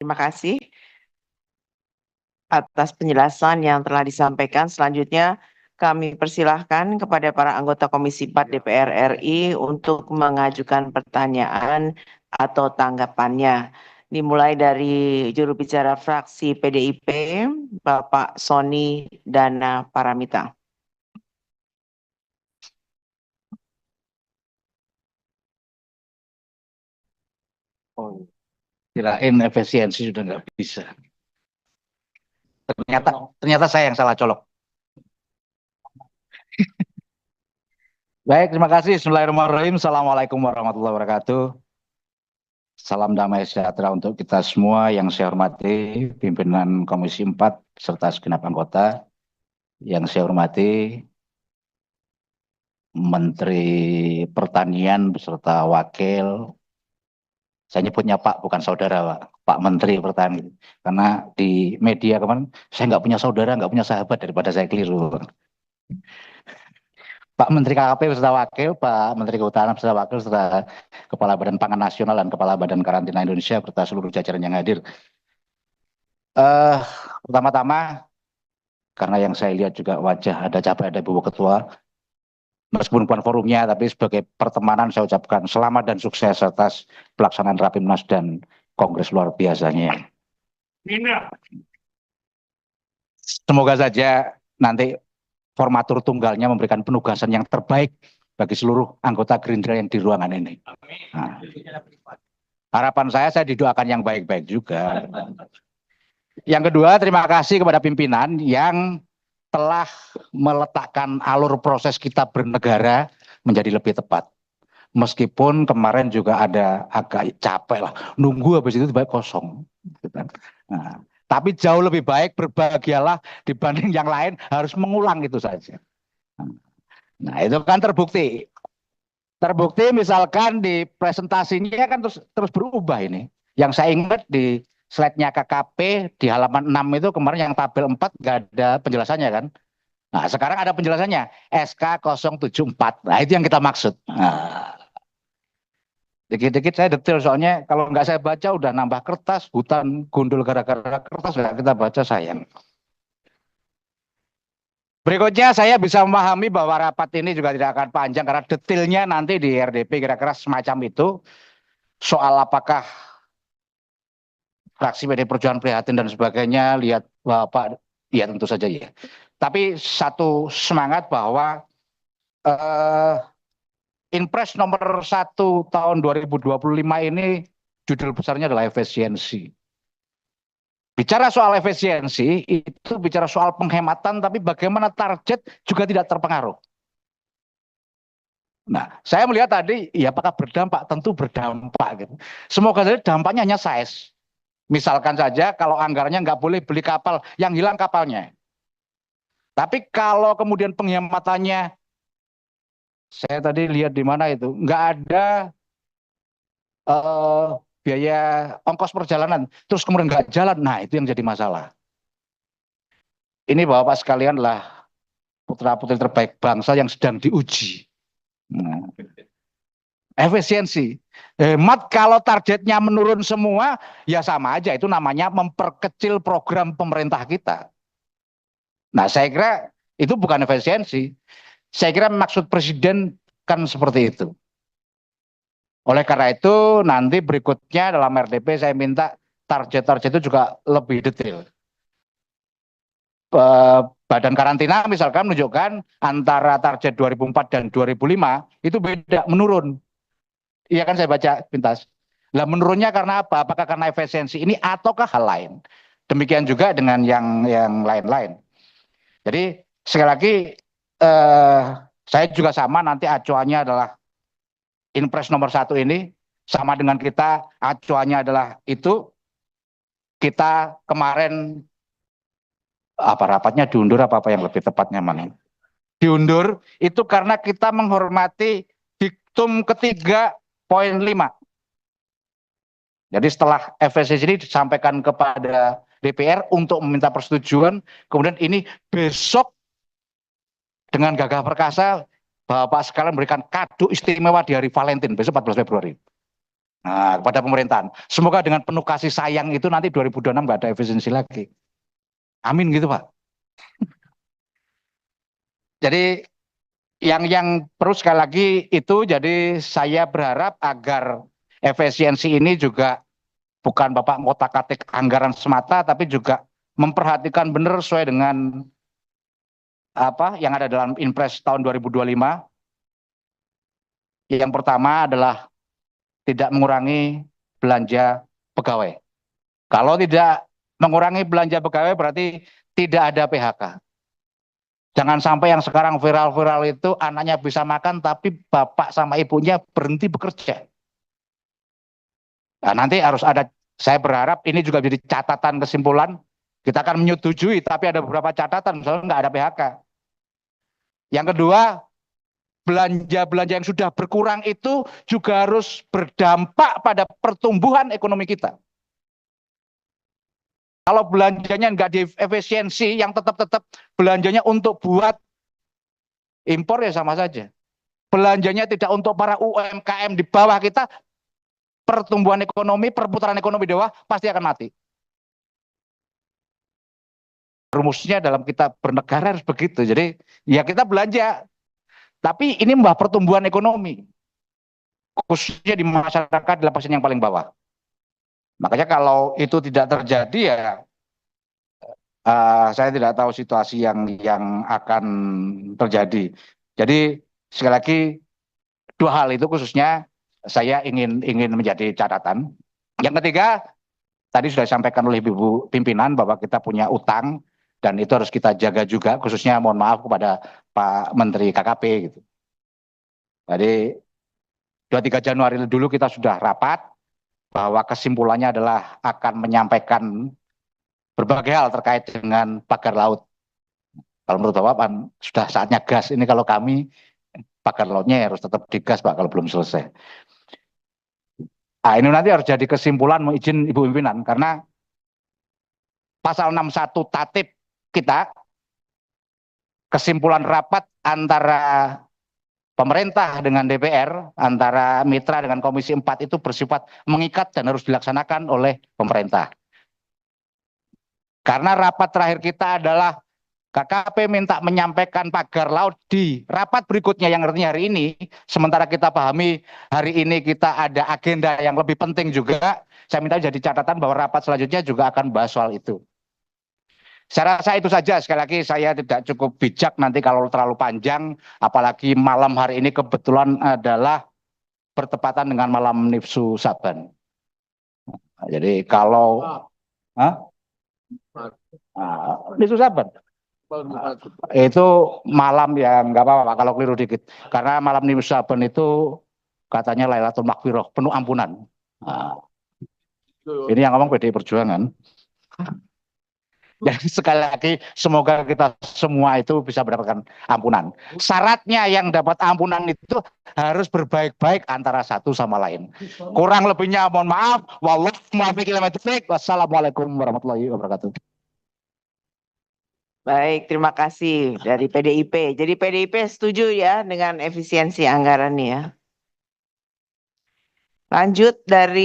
terima kasih atas penjelasan yang telah disampaikan. Selanjutnya kami persilahkan kepada para anggota Komisi 4 DPR RI untuk mengajukan pertanyaan atau tanggapannya. Dimulai dari juru bicara fraksi PDIP, Bapak Sony Dana Paramita. Oh, kirain efisiensi sudah nggak bisa. Ternyata saya yang salah colok. Baik, terima kasih. Bismillahirrahmanirrahim. Assalamualaikum warahmatullahi wabarakatuh. Salam damai sejahtera untuk kita semua. Yang saya hormati pimpinan Komisi 4 serta segenap anggota. Yang saya hormati Menteri Pertanian beserta Wakil. Saya nyebutnya Pak, bukan saudara, Pak. Pak Menteri Pertanian. Karena di media kemarin, saya nggak punya saudara, nggak punya sahabat daripada saya keliru. Pak Menteri KKP beserta Wakil, Pak Menteri Kehutanan beserta Wakil, serta Kepala Badan Pangan Nasional dan Kepala Badan Karantina Indonesia, serta seluruh jajaran yang hadir. Pertama-tama, karena yang saya lihat juga wajah ada capek, ada Ibu Ketua, meskipun bukan forumnya, tapi sebagai pertemanan saya ucapkan selamat dan sukses atas pelaksanaan Rapimnas dan Kongres luar biasanya. Semoga saja nanti formatur tunggalnya memberikan penugasan yang terbaik bagi seluruh anggota Gerindra yang di ruangan ini. Nah, harapan saya didoakan yang baik-baik juga. Yang kedua, terima kasih kepada pimpinan yang telah meletakkan alur proses kita bernegara menjadi lebih tepat. Meskipun kemarin juga ada agak capek lah, nunggu habis itu baik kosong. Nah, tapi jauh lebih baik berbahagialah dibanding yang lain harus mengulang itu saja. Nah, itu kan terbukti. Terbukti misalkan di presentasinya kan terus berubah ini. Yang saya ingat di slide-nya KKP di halaman 6 itu kemarin yang tabel 4 nggak ada penjelasannya kan. Nah, sekarang ada penjelasannya SK 074. Nah, itu yang kita maksud. Nah, dikit-dikit saya detail soalnya kalau nggak saya baca udah nambah kertas, hutan gundul gara-gara kertas nggak kita baca sayang. Berikutnya saya bisa memahami bahwa rapat ini juga tidak akan panjang karena detailnya nanti di RDP kira-kira semacam itu. Soal apakah fraksi PD Perjuangan prihatin dan sebagainya, lihat Bapak, ya tentu saja ya. Tapi satu semangat bahwa Inpres nomor 1 tahun 2025 ini judul besarnya adalah efisiensi. Bicara soal efisiensi, itu bicara soal penghematan, tapi bagaimana target juga tidak terpengaruh. Nah, saya melihat tadi, ya apakah berdampak? Tentu berdampak. Gitu. Semoga saja dampaknya hanya size. Misalkan saja kalau anggarannya nggak boleh beli kapal, yang hilang kapalnya. Tapi kalau kemudian penghematannya, saya tadi lihat di mana itu, nggak ada biaya ongkos perjalanan, terus kemudian nggak jalan, nah itu yang jadi masalah. Ini Bapak sekalian adalah putra-putri terbaik bangsa yang sedang diuji. Nah, efisiensi, hemat kalau targetnya menurun semua, ya sama aja, itu namanya memperkecil program pemerintah kita. Nah saya kira itu bukan efisiensi, saya kira maksud Presiden kan seperti itu. Oleh karena itu nanti berikutnya dalam RDP saya minta target-target itu juga lebih detail. Badan karantina misalkan menunjukkan antara target 2004 dan 2005 itu beda, menurun. Iya kan saya baca pintas. Lah menurunnya karena apa? Apakah karena efisiensi ini ataukah hal lain? Demikian juga dengan yang lain-lain. Jadi sekali lagi saya juga sama nanti acuannya adalah Inpres nomor 1 ini sama dengan kita, acuannya adalah itu. Kita kemarin rapatnya diundur apa yang lebih tepatnya mana? Diundur itu karena kita menghormati diktum ketiga poin 5. Jadi setelah efisiensi ini disampaikan kepada DPR untuk meminta persetujuan, kemudian ini besok dengan gagah perkasa Bapak sekalian memberikan kado istimewa di hari Valentine besok 14 Februari. Nah, kepada pemerintahan. Semoga dengan penuh kasih sayang itu nanti 2026 nggak ada efisiensi lagi. Amin gitu Pak. Jadi yang perlu sekali lagi itu, jadi saya berharap agar efisiensi ini juga bukan Bapak ngotak-atik anggaran semata, tapi juga memperhatikan benar sesuai dengan apa yang ada dalam Impres tahun 2025. Yang pertama adalah tidak mengurangi belanja pegawai. Kalau tidak mengurangi belanja pegawai berarti tidak ada PHK. Jangan sampai yang sekarang viral-viral itu anaknya bisa makan tapi bapak sama ibunya berhenti bekerja. Nah, nanti harus ada, saya berharap ini juga jadi catatan kesimpulan. Kita akan menyetujui, tapi ada beberapa catatan, misalnya nggak ada PHK. Yang kedua, belanja-belanja yang sudah berkurang itu juga harus berdampak pada pertumbuhan ekonomi kita. Kalau belanjanya nggak diefisiensi, yang tetap belanjanya untuk buat impor ya sama saja. Belanjanya tidak untuk para UMKM di bawah kita, pertumbuhan ekonomi, perputaran ekonomi di bawah pasti akan mati. Rumusnya dalam kita bernegara harus begitu. Jadi ya kita belanja, tapi ini mbah pertumbuhan ekonomi, khususnya di masyarakat di lapisan yang paling bawah. Makanya kalau itu tidak terjadi ya saya tidak tahu situasi yang akan terjadi. Jadi sekali lagi dua hal itu khususnya saya ingin menjadi catatan. Yang ketiga, tadi sudah disampaikan oleh Ibu pimpinan bahwa kita punya utang dan itu harus kita jaga juga, khususnya mohon maaf kepada Pak Menteri KKP gitu. Jadi 23 Januari dulu kita sudah rapat bahwa kesimpulannya adalah akan menyampaikan berbagai hal terkait dengan pagar laut. Kalau menurut Bapak sudah saatnya gas. Ini kalau kami pagar lautnya harus tetap digas Pak kalau belum selesai. Nah, ini nanti harus jadi kesimpulan, mau izin Ibu pimpinan, karena pasal 61 tatip kita, kesimpulan rapat antara pemerintah dengan DPR, antara mitra dengan Komisi 4 itu bersifat mengikat dan harus dilaksanakan oleh pemerintah. Karena rapat terakhir kita adalah KKP minta menyampaikan pagar laut di rapat berikutnya yang artinya hari ini, sementara kita pahami hari ini kita ada agenda yang lebih penting juga, saya minta jadi catatan bahwa rapat selanjutnya juga akan bahas soal itu. Saya rasa itu saja, sekali lagi saya tidak cukup bijak nanti kalau terlalu panjang, apalagi malam hari ini kebetulan adalah bertepatan dengan malam Nifsu Saban. Jadi kalau Nifsu Saban itu malam yang nggak apa-apa kalau keliru dikit, karena malam Nifsu Saban itu katanya Lailatul Maghfirah, penuh ampunan. Ini yang ngomong PDI Perjuangan. Jadi sekali lagi semoga kita semua itu bisa mendapatkan ampunan. Syaratnya yang dapat ampunan itu harus berbaik-baik antara satu sama lain. Kurang lebihnya mohon maaf. Wassalamualaikum warahmatullahi wabarakatuh. Baik, terima kasih dari PDIP. Jadi PDIP setuju ya dengan efisiensi anggaran ya. Lanjut dari